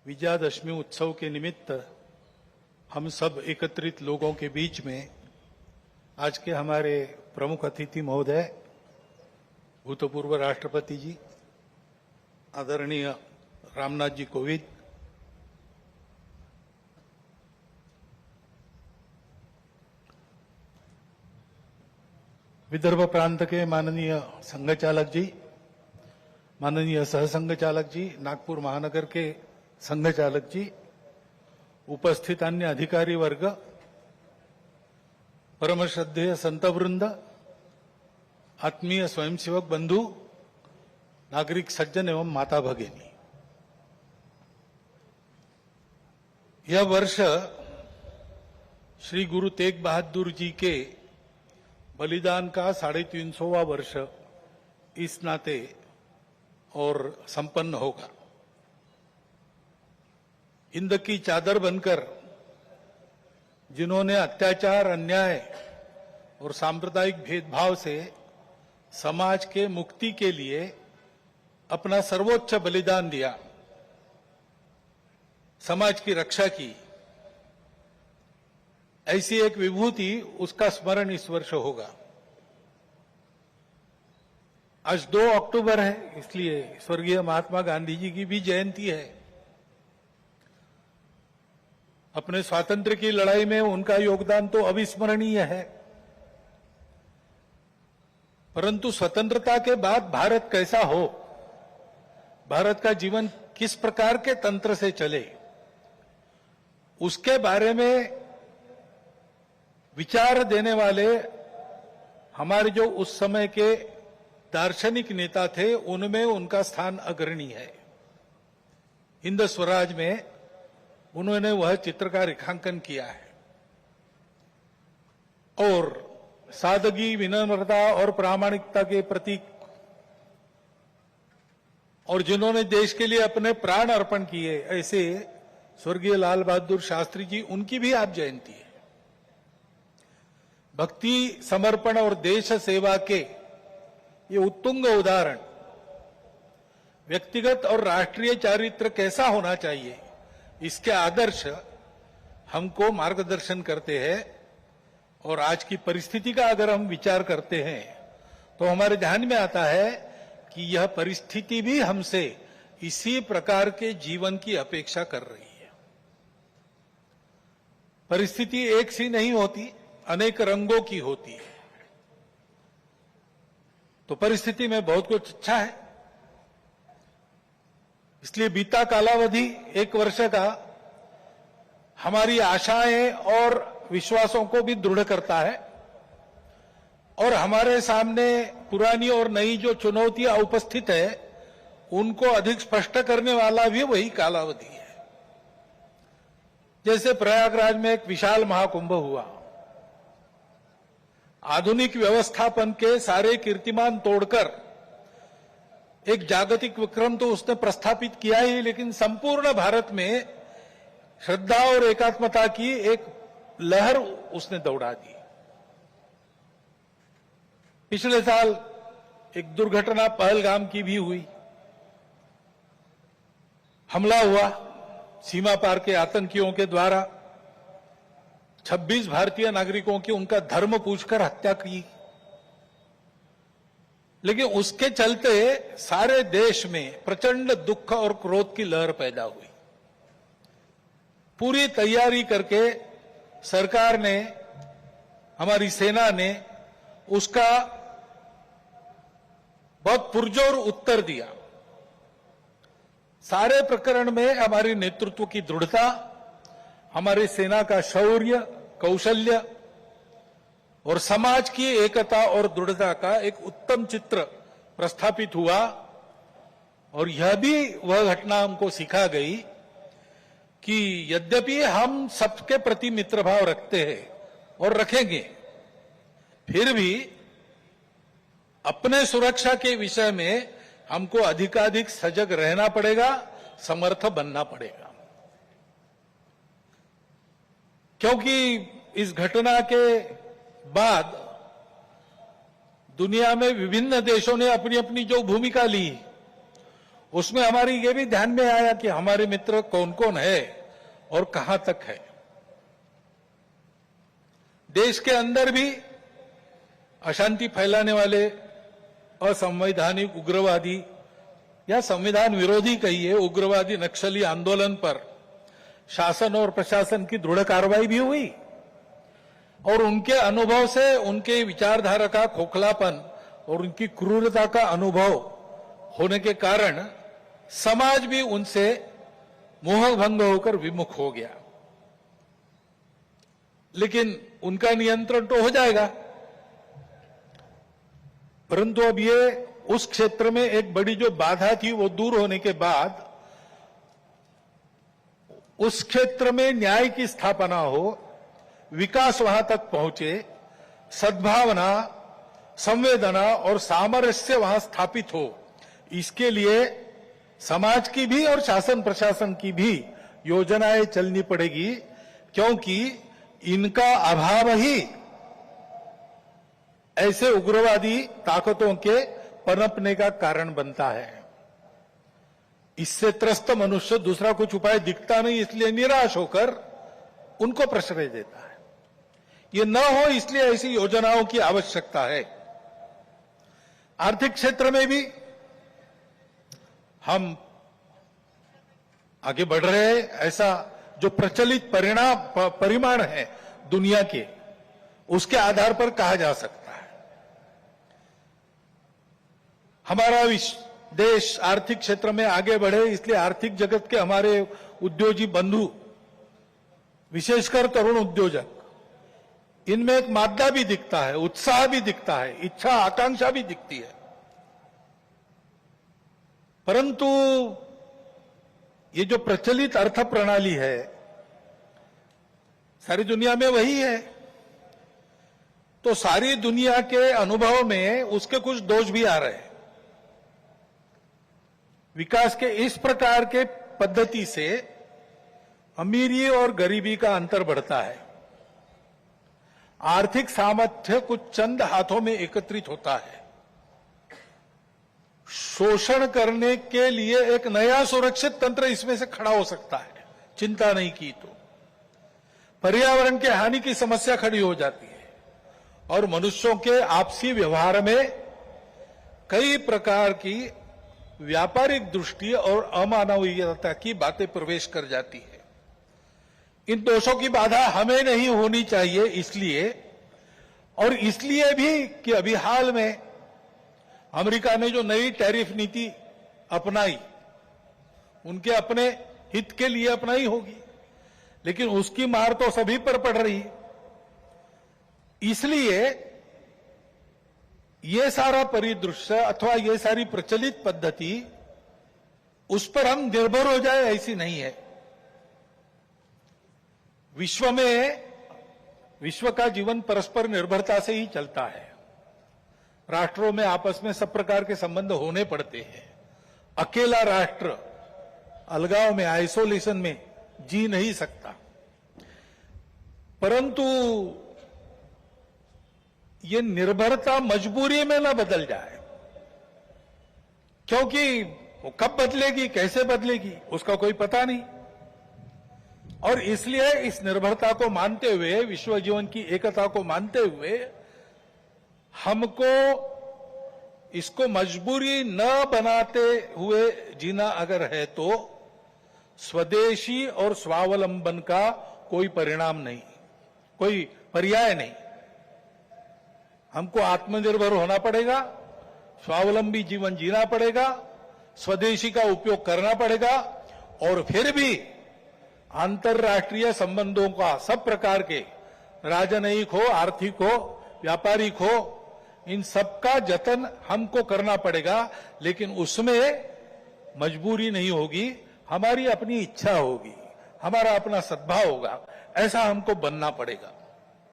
विजयादशमी उत्सव के निमित्त हम सब एकत्रित लोगों के बीच में आज के हमारे प्रमुख अतिथि महोदय भूतपूर्व राष्ट्रपति जी आदरणीय रामनाथ जी कोविंद, विदर्भ प्रांत के माननीय संघ चालक जी, माननीय सहसंघ चालक जी, नागपुर महानगर के संघ चालक जी, उपस्थित अन्य अधिकारी वर्ग, परम श्रद्धेय संतवृंद, आत्मीय स्वयंसेवक बंधु, नागरिक सज्जन एवं माता भगिनी, यह वर्ष श्री गुरु तेग बहादुर जी के बलिदान का 350वां वर्ष इस नाते और संपन्न होगा। हिंद की चादर बनकर जिन्होंने अत्याचार, अन्याय और सांप्रदायिक भेदभाव से समाज के मुक्ति के लिए अपना सर्वोच्च बलिदान दिया, समाज की रक्षा की, ऐसी एक विभूति, उसका स्मरण इस वर्ष होगा। आज 2 अक्टूबर है, इसलिए स्वर्गीय महात्मा गांधी जी की भी जयंती है। अपने स्वातंत्र्य की लड़ाई में उनका योगदान तो अविस्मरणीय है, परंतु स्वतंत्रता के बाद भारत कैसा हो, भारत का जीवन किस प्रकार के तंत्र से चले, उसके बारे में विचार देने वाले हमारे जो उस समय के दार्शनिक नेता थे, उनमें उनका स्थान अग्रणी है। हिंद स्वराज में उन्होंने वह चित्र का रेखांकन किया है और सादगी, विनम्रता और प्रामाणिकता के प्रतीक, और जिन्होंने देश के लिए अपने प्राण अर्पण किए, ऐसे स्वर्गीय लाल बहादुर शास्त्री जी, उनकी भी आज जयंती है। भक्ति, समर्पण और देश सेवा के ये उत्तुंग उदाहरण व्यक्तिगत और राष्ट्रीय चारित्र कैसा होना चाहिए, इसके आदर्श हमको मार्गदर्शन करते हैं। और आज की परिस्थिति का अगर हम विचार करते हैं तो हमारे ध्यान में आता है कि यह परिस्थिति भी हमसे इसी प्रकार के जीवन की अपेक्षा कर रही है। परिस्थिति एक सी नहीं होती, अनेक रंगों की होती है। तो परिस्थिति में बहुत कुछ अच्छा है, इसलिए बीता कालावधि 1 वर्ष का हमारी आशाएं और विश्वासों को भी दृढ़ करता है और हमारे सामने पुरानी और नई जो चुनौतियां उपस्थित है, उनको अधिक स्पष्ट करने वाला भी वही कालावधि है। जैसे प्रयागराज में एक विशाल महाकुंभ हुआ, आधुनिक व्यवस्थापन के सारे कीर्तिमान तोड़कर एक जागतिक विक्रम तो उसने प्रस्थापित किया ही, लेकिन संपूर्ण भारत में श्रद्धा और एकात्मता की एक लहर उसने दौड़ा दी। पिछले साल एक दुर्घटना पहलगाम की भी हुई, हमला हुआ सीमा पार के आतंकियों के द्वारा, 26 भारतीय नागरिकों की उनका धर्म पूछकर हत्या की। लेकिन उसके चलते सारे देश में प्रचंड दुख और क्रोध की लहर पैदा हुई। पूरी तैयारी करके सरकार ने, हमारी सेना ने उसका बहुत पुरजोर उत्तर दिया। सारे प्रकरण में हमारी नेतृत्व की दृढ़ता, हमारी सेना का शौर्य, कौशल्य और समाज की एकता और दृढ़ता का एक उत्तम चित्र प्रस्थापित हुआ। और यह भी वह घटना हमको सिखा गई कि यद्यपि हम सबके प्रति मित्र भाव रखते हैं और रखेंगे, फिर भी अपने सुरक्षा के विषय में हमको अधिकाधिक सजग रहना पड़ेगा, समर्थ बनना पड़ेगा। क्योंकि इस घटना के बाद दुनिया में विभिन्न देशों ने अपनी अपनी जो भूमिका ली, उसमें हमारी ये भी ध्यान में आया कि हमारे मित्र कौन कौन है और कहां तक है। देश के अंदर भी अशांति फैलाने वाले असंवैधानिक उग्रवादी या संविधान विरोधी कहिए उग्रवादी नक्सली आंदोलन पर शासन और प्रशासन की दृढ़ कार्रवाई भी हुई और उनके अनुभव से उनके विचारधारा का खोखलापन और उनकी क्रूरता का अनुभव होने के कारण समाज भी उनसे मोहभंग होकर विमुख हो गया। लेकिन उनका नियंत्रण तो हो जाएगा, परंतु अब ये उस क्षेत्र में एक बड़ी जो बाधा थी वो दूर होने के बाद उस क्षेत्र में न्याय की स्थापना हो, विकास वहां तक पहुंचे, सद्भावना, संवेदना और सामरस्य वहां स्थापित हो, इसके लिए समाज की भी और शासन प्रशासन की भी योजनाएं चलनी पड़ेगी, क्योंकि इनका अभाव ही ऐसे उग्रवादी ताकतों के पनपने का कारण बनता है। इससे त्रस्त मनुष्य दूसरा कुछ उपाय दिखता नहीं, इसलिए निराश होकर उनको प्रश्रय देता है। ये न हो इसलिए ऐसी योजनाओं की आवश्यकता है। आर्थिक क्षेत्र में भी हम आगे बढ़ रहे हैं। ऐसा जो प्रचलित परिमाण है दुनिया के, उसके आधार पर कहा जा सकता है हमारा देश आर्थिक क्षेत्र में आगे बढ़े, इसलिए आर्थिक जगत के हमारे उद्योगी बंधु, विशेषकर तरुण उद्योजक, इनमें एक मादा भी दिखता है, उत्साह भी दिखता है, इच्छा आकांक्षा भी दिखती है। परंतु ये जो प्रचलित अर्थ प्रणाली है सारी दुनिया में वही है, तो सारी दुनिया के अनुभव में उसके कुछ दोष भी आ रहे हैं। विकास के इस प्रकार के पद्धति से अमीरी और गरीबी का अंतर बढ़ता है। आर्थिक सामर्थ्य कुछ चंद हाथों में एकत्रित होता है। शोषण करने के लिए एक नया सुरक्षित तंत्र इसमें से खड़ा हो सकता है, चिंता नहीं की तो। पर्यावरण के हानि की समस्या खड़ी हो जाती है और मनुष्यों के आपसी व्यवहार में कई प्रकार की व्यापारिक दृष्टि और अमानवीयता की बातें प्रवेश कर जाती है। इन दोषों की बाधा हमें नहीं होनी चाहिए, इसलिए भी कि अभी हाल में अमेरिका ने जो नई टैरिफ नीति अपनाई, उनके अपने हित के लिए अपनाई होगी, लेकिन उसकी मार तो सभी पर पड़ रही है। इसलिए ये सारा परिदृश्य अथवा ये सारी प्रचलित पद्धति उस पर हम निर्भर हो जाए ऐसी नहीं है। विश्व का जीवन परस्पर निर्भरता से ही चलता है। राष्ट्रों में आपस में सब प्रकार के संबंध होने पड़ते हैं। अकेला राष्ट्र अलगाव में, आइसोलेशन में जी नहीं सकता। परंतु ये निर्भरता मजबूरी में न बदल जाए, क्योंकि वो कब बदलेगी, कैसे बदलेगी, उसका कोई पता नहीं। और इसलिए इस निर्भरता को मानते हुए, विश्व जीवन की एकता को मानते हुए, हमको इसको मजबूरी न बनाते हुए जीना अगर है तो स्वदेशी और स्वावलंबन का कोई परिणाम नहीं, कोई पर्याय नहीं। हमको आत्मनिर्भर होना पड़ेगा, स्वावलंबी जीवन जीना पड़ेगा, स्वदेशी का उपयोग करना पड़ेगा और फिर भी अंतर्राष्ट्रीय संबंधों का सब प्रकार के, राजनयिक हो, आर्थिक हो, व्यापारिक हो, इन सबका जतन हमको करना पड़ेगा। लेकिन उसमें मजबूरी नहीं होगी, हमारी अपनी इच्छा होगी, हमारा अपना सद्भाव होगा, ऐसा हमको बनना पड़ेगा।